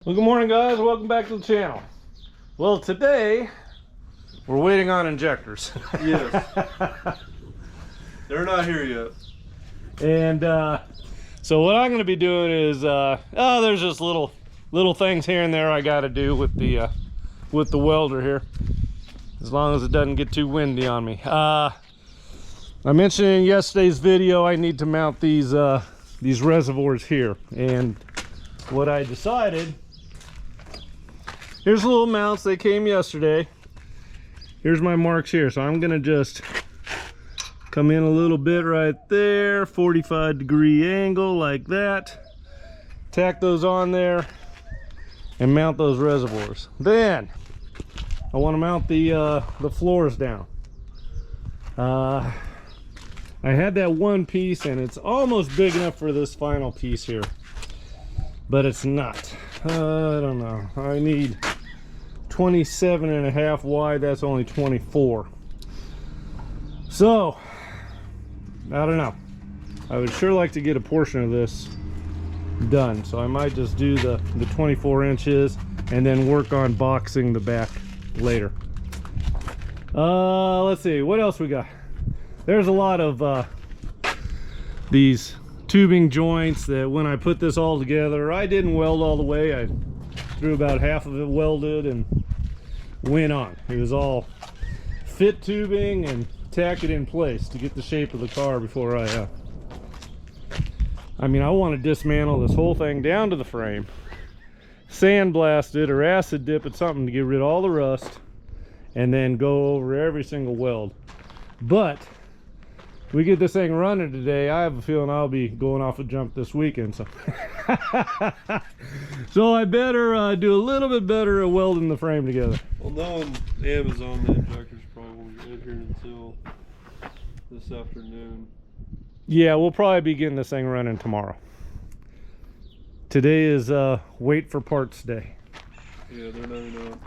Well, good morning, guys. Welcome back to the channel. Well, today we're waiting on injectors. Yes. They're not here yet. And so what I'm going to be doing is, there's just little things here and there I got to do with the welder here, as long as it doesn't get too windy on me. I mentioned in yesterday's video I need to mount these reservoirs here, and what I decided. Here's the little mounts. They came yesterday. Here's my marks here. So I'm gonna just come in a little bit right there, 45-degree angle like that. Tack those on there and mount those reservoirs. Then I want to mount the floors down. I had that one piece and it's almost big enough for this final piece here, but it's not. I don't know. I need 27.5 wide. That's only 24. So I don't know. I would sure like to get a portion of this done, so I might just do the 24 inches and then work on boxing the back later. Let's see what else we got. There's a lot of these tubing joints that when I put this all together, I didn't weld all the way. I threw about half of it welded and went on. It was all fit tubing and tack it in place to get the shape of the car before I want to dismantle this whole thing down to the frame, sandblast it or acid dip it, something to get rid of all the rust, and then go over every single weld. But we get this thing running today, I have a feeling I'll be going off a jump this weekend, so so I better do a little bit better at welding the frame together. Well, knowing Amazon, the injectors probably won't get in here until this afternoon. Yeah, we'll probably be getting this thing running tomorrow. Today is wait for parts day. Yeah, they're not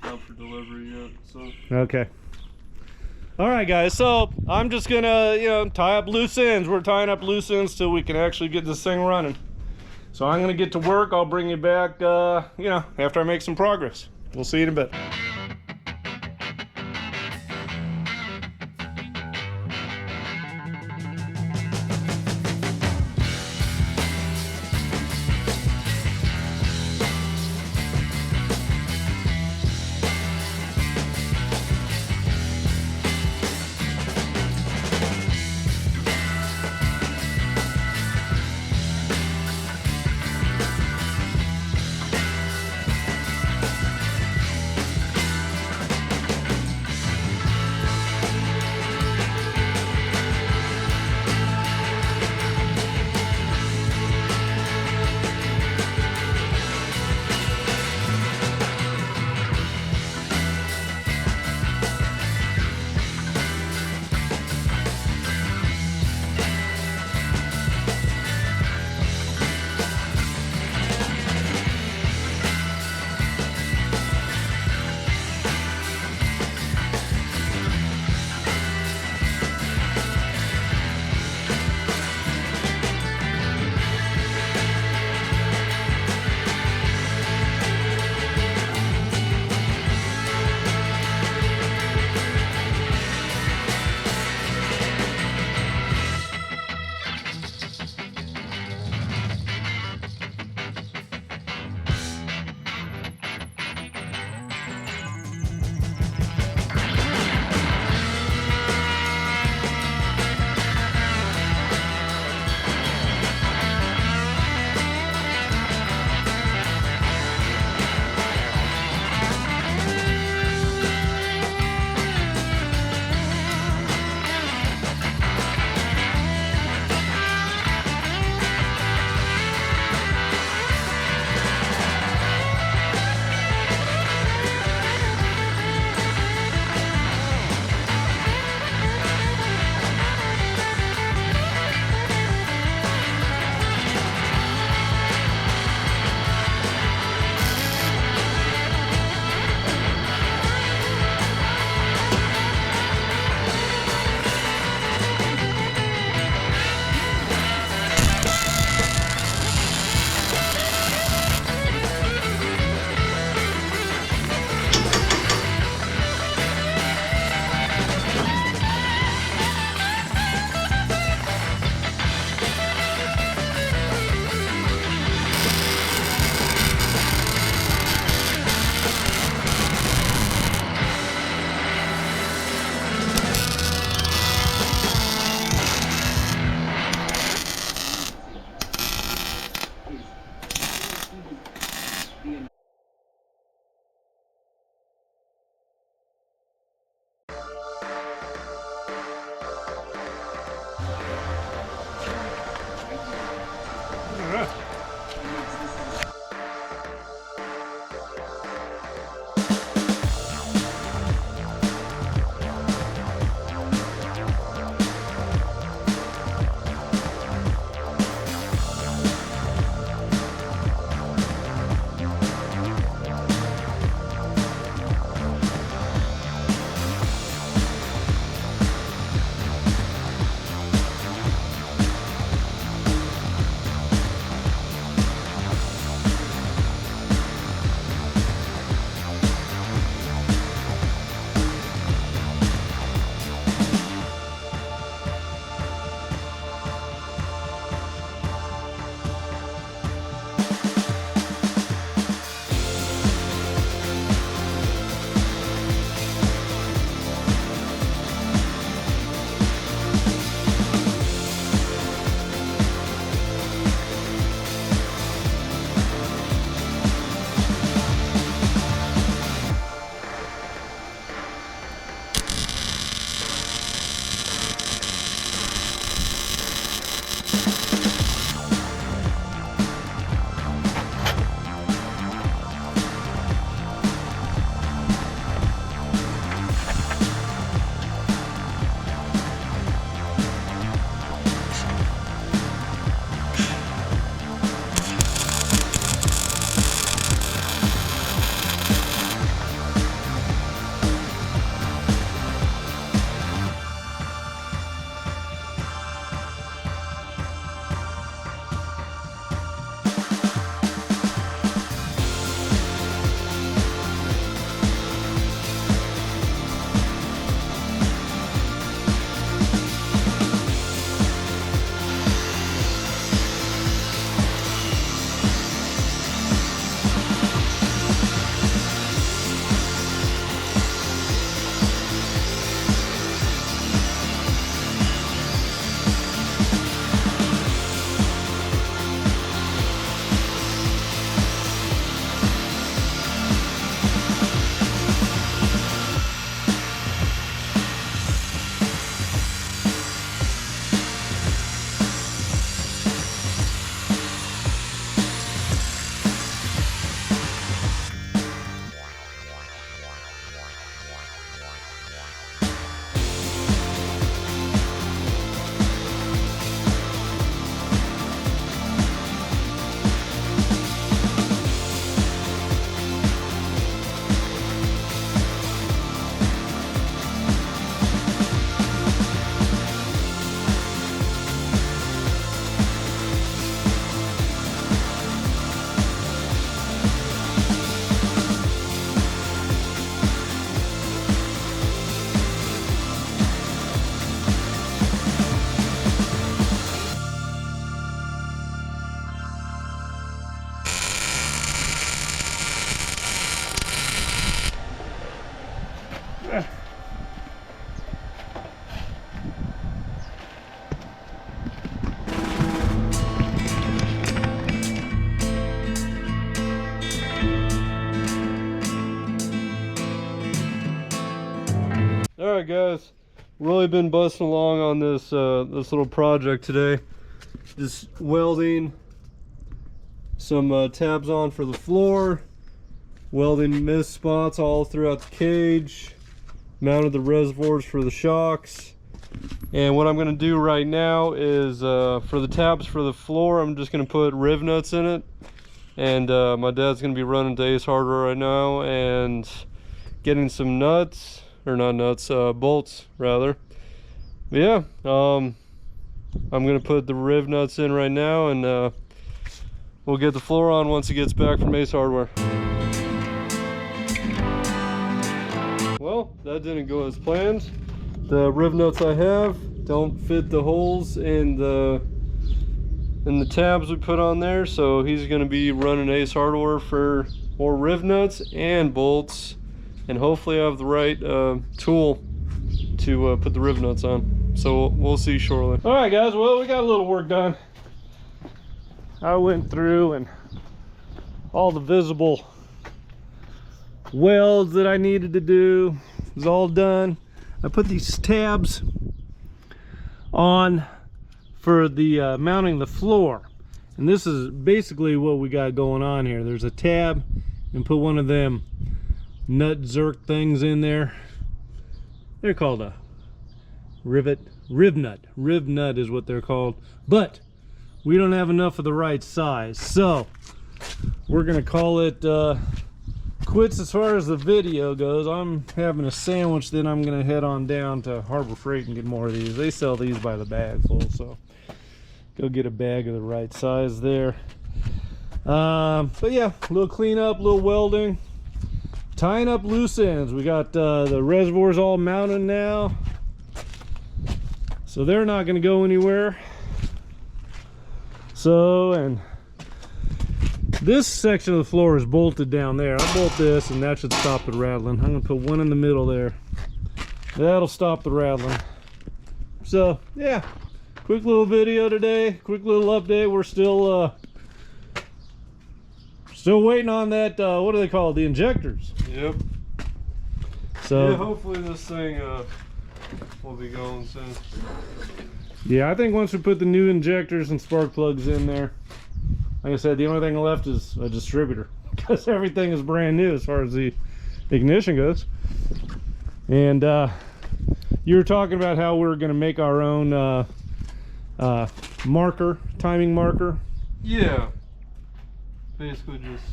out for delivery yet, so. Okay. All right, guys, so I'm just gonna tie up loose ends. We're tying up loose ends till we can actually get this thing running. So I'm gonna get to work. I'll bring you back after I make some progress. We'll see you in a bit. Alright guys, really been busting along on this this little project today. Just welding some tabs on for the floor, welding mist spots all throughout the cage, mounted the reservoirs for the shocks. And what I'm going to do right now is for the tabs for the floor, I'm just going to put riv nuts in it. And my dad's going to be running to Ace Hardware right now and getting some nuts, or not nuts, bolts rather. But yeah, I'm going to put the riv nuts in right now, and we'll get the floor on once he gets back from Ace Hardware. Well, that didn't go as planned. The riv nuts I have don't fit the holes in the tabs we put on there, so he's going to be running Ace Hardware for more riv nuts and bolts, and hopefully I have the right tool to put the riv nuts on. So we'll see shortly. All right, guys. Well, we got a little work done. I went through and all the visible welds that I needed to do was all done. I put these tabs on for the mounting the floor, and this is basically what we got going on here. There's a tab, and put one of them nut zerk things in there. They're called a riv nut. Riv nut is what they're called, but we don't have enough of the right size, so we're gonna call it quits as far as the video goes. I'm having a sandwich, then I'm gonna head on down to Harbor Freight and get more of these. They sell these by the bag full, so go get a bag of the right size there. But yeah, a little cleanup, a little welding, tying up loose ends. We got the reservoirs all mounted now, so they're not gonna go anywhere. So, and this section of the floor is bolted down there. I'll bolt this, and that should stop the rattling. I'm gonna put one in the middle there. That'll stop the rattling. So yeah, quick little video today, quick little update. We're still waiting on that what do they call it, the injectors. Yep. So yeah, hopefully this thing will be going soon. Yeah, I think once we put the new injectors and spark plugs in there, like I said, the only thing left is a distributor, because everything is brand new as far as the ignition goes. And you were talking about how we're going to make our own marker, timing marker. Yeah, basically just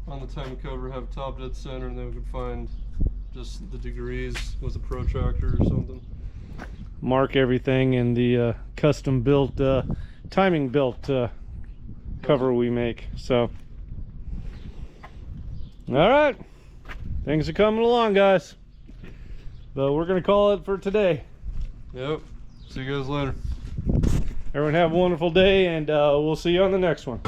on the timing cover have top dead center, and then we can find just the degrees with a protractor or something. Mark everything in the custom built timing belt cover we make. So all right, things are coming along, guys, but we're gonna call it for today. Yep, see you guys later. Everyone have a wonderful day, and we'll see you on the next one.